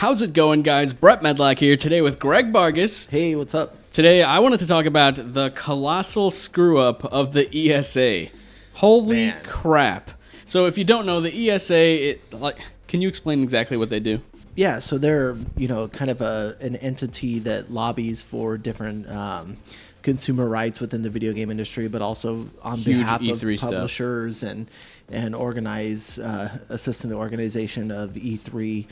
How's it going, guys? Brett Medlock here today with Greg Vargas. Hey, what's up? Today, I wanted to talk about the colossal screw-up of the ESA. Holy crap. So if you don't know, the ESA, can you explain exactly what they do? Yeah, so they're, kind of an entity that lobbies for different consumer rights within the video game industry, but also on behalf of publishers and assist in the organization of E3,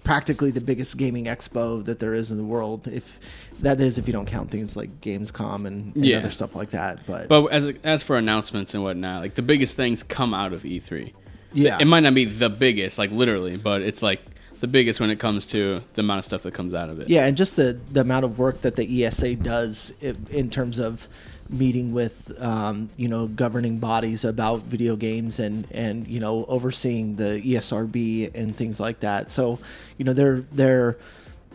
practically the biggest gaming expo that there is in the world. If you don't count things like Gamescom and other stuff like that. But as for announcements and whatnot, like the biggest things come out of E3. Yeah, it might not be the biggest, like literally, but it's like the biggest when it comes to the amount of stuff that comes out of it. Yeah, and just the amount of work that the ESA does in terms of meeting with governing bodies about video games and overseeing the ESRB and things like that. So they're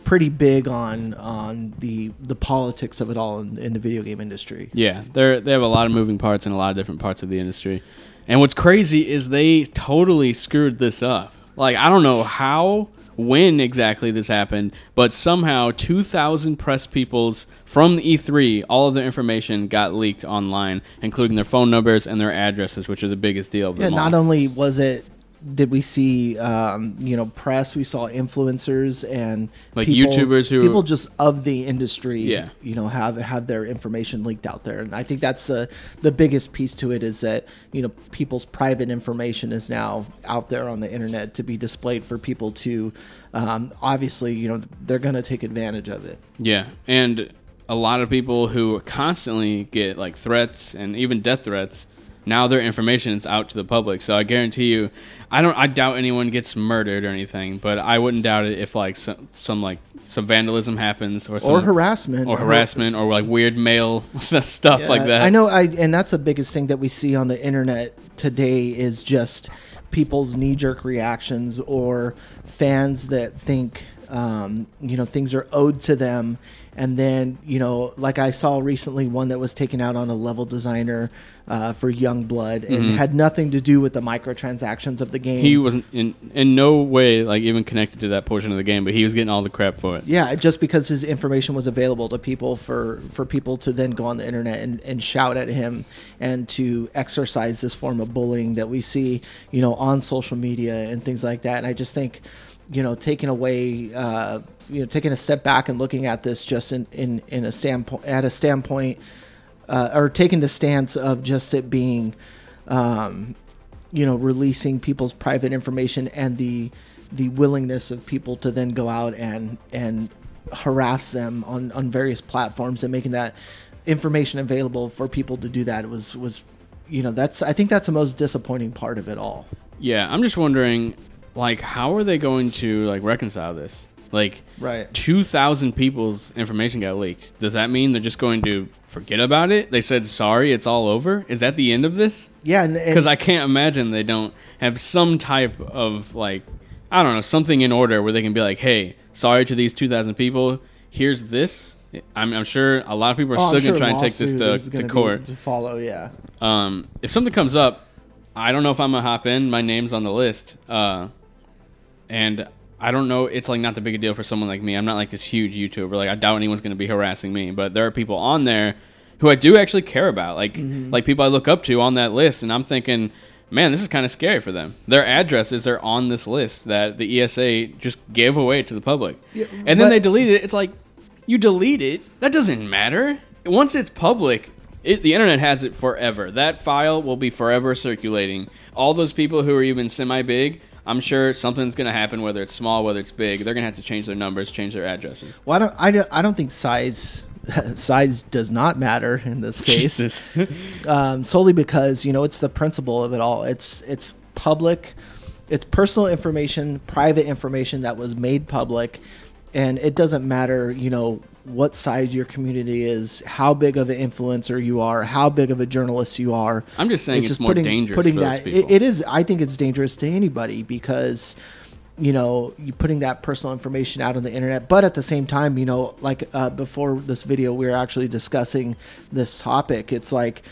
pretty big on the politics of it all in the video game industry. Yeah, they have a lot of moving parts in a lot of different parts of the industry. And what's crazy is they totally screwed this up. Like, I don't know when exactly this happened, but somehow 2,000 press peoples from the E3, all of their information got leaked online, including their phone numbers and their addresses, which are the biggest deal of them all. Not only did we see press, we saw influencers and like YouTubers people just of the industry have their information leaked out there. And I think that's the biggest piece to it, is that people's private information is now out there on the internet to be displayed for people to obviously they're going to take advantage of it. Yeah, and a lot of people who constantly get like threats and even death threats, now their information is out to the public. So I guarantee you, I doubt anyone gets murdered or anything, but I wouldn't doubt it if like some vandalism happens or harassment or like weird mail stuff like that. I know, and that's the biggest thing that we see on the internet today is just people's knee-jerk reactions or fans that think things are owed to them. And then, like I saw recently one that was taken out on a level designer for Youngblood, and had nothing to do with the microtransactions of the game. He wasn't in no way like even connected to that portion of the game, but he was getting all the crap for it. Yeah, just because his information was available to people for people to then go on the internet and shout at him and to exercise this form of bullying that we see, on social media and things like that. And I just think, taking a step back and looking at this just in a standpoint, or taking the stance of just it being, releasing people's private information and the willingness of people to then go out and harass them on various platforms and making that information available for people to do that was I think that's the most disappointing part of it all. Yeah, I'm just wondering, like, how are they going to like reconcile this? Like, 2,000 people's information got leaked. Does that mean they're just going to forget about it? They said sorry, it's all over. Is that the end of this? Yeah, because I can't imagine they don't have some type of like, I don't know, something in order where they can be like, hey, sorry to these 2,000 people. Here's this. I'm sure a lot of people are still going to try and take this to court. To follow, yeah. If something comes up, I don't know if I'm going to hop in. My name's on the list. And I don't know, it's like not the big a deal for someone like me. I'm not like this huge YouTuber. Like, I doubt anyone's going to be harassing me. But there are people on there who I do actually care about. Like, like people I look up to on that list. And I'm thinking, man, this is kind of scary for them. Their addresses are on this list that the ESA just gave away to the public. Yeah, and then they delete it. It's like, you delete it? That doesn't matter. Once it's public, the internet has it forever. That file will be forever circulating. All those people who are even semi-big, I'm sure something's going to happen, whether it's small, whether it's big. They're going to have to change their numbers, change their addresses. Well, I don't think size does not matter in this case. Solely because, it's the principle of it all. It's public. It's personal information, private information that was made public. And it doesn't matter, what size your community is, how big of an influencer you are, how big of a journalist you are. I'm just saying it's more dangerous for those people. It is. I think it's dangerous to anybody because, you're putting that personal information out on the internet. But at the same time, like before this video, we were actually discussing this topic. It's like,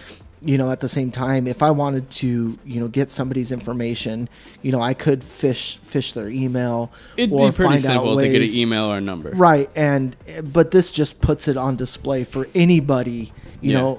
at the same time, if I wanted to, get somebody's information, I could fish their email. It'd be pretty simple to get an email or a number. Right. But this just puts it on display for anybody,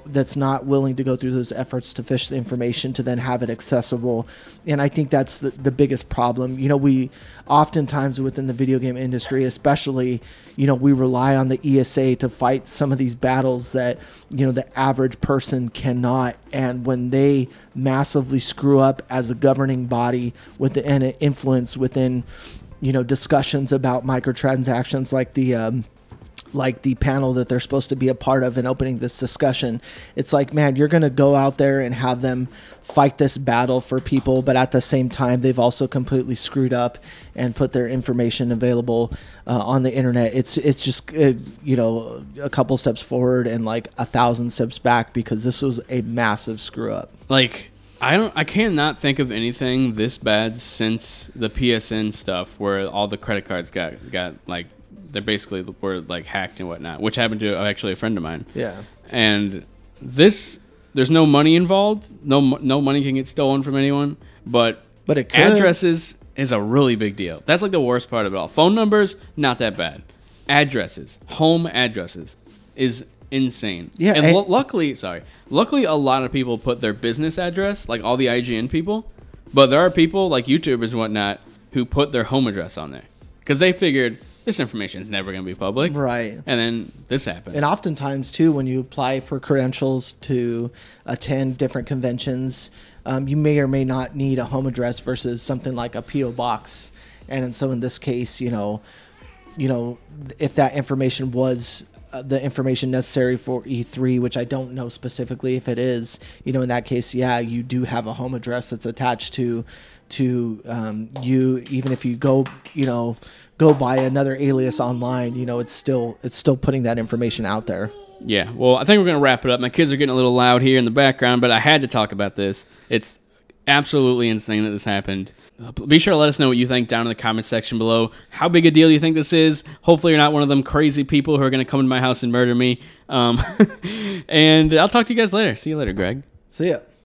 that's not willing to go through those efforts to fish the information to then have it accessible. And I think that's the biggest problem. We oftentimes within the video game industry, especially, we rely on the ESA to fight some of these battles that, the average person cannot. And when they massively screw up as a governing body and an influence within, discussions about microtransactions like the panel that they're supposed to be a part of in opening this discussion, it's like, man, you're going to go out there and have them fight this battle for people, but at the same time, they've also completely screwed up and put their information available on the internet. It's just, a couple steps forward and like 1,000 steps back, because this was a massive screw up. Like, I cannot think of anything this bad since the PSN stuff, where all the credit cards got like, they basically were like hacked and whatnot, which happened to actually a friend of mine. Yeah. And there's no money involved. No money can get stolen from anyone, but it could. Addresses is a really big deal. That's like the worst part of it all. Phone numbers, not that bad. Addresses, home addresses is insane. Yeah. And luckily, a lot of people put their business address, like all the IGN people, but there are people like YouTubers and whatnot who put their home address on there because they figured this information is never going to be public. Right. And then this happens. And oftentimes, too, when you apply for credentials to attend different conventions, you may or may not need a home address versus something like a P.O. box. And so in this case, if that information was the information necessary for E3, which I don't know specifically if it is, in that case, yeah, you do have a home address that's attached to you, even if you go buy another alias online, it's still putting that information out there. Yeah, well, I think we're going to wrap it up. My kids are getting a little loud here in the background, but I had to talk about this. It's absolutely insane that this happened. Be sure to let us know what you think down in the comments section below. How big a deal you think this is? Hopefully you're not one of them crazy people who are going to come into my house and murder me. And I'll talk to you guys later. See you later, Greg. See ya.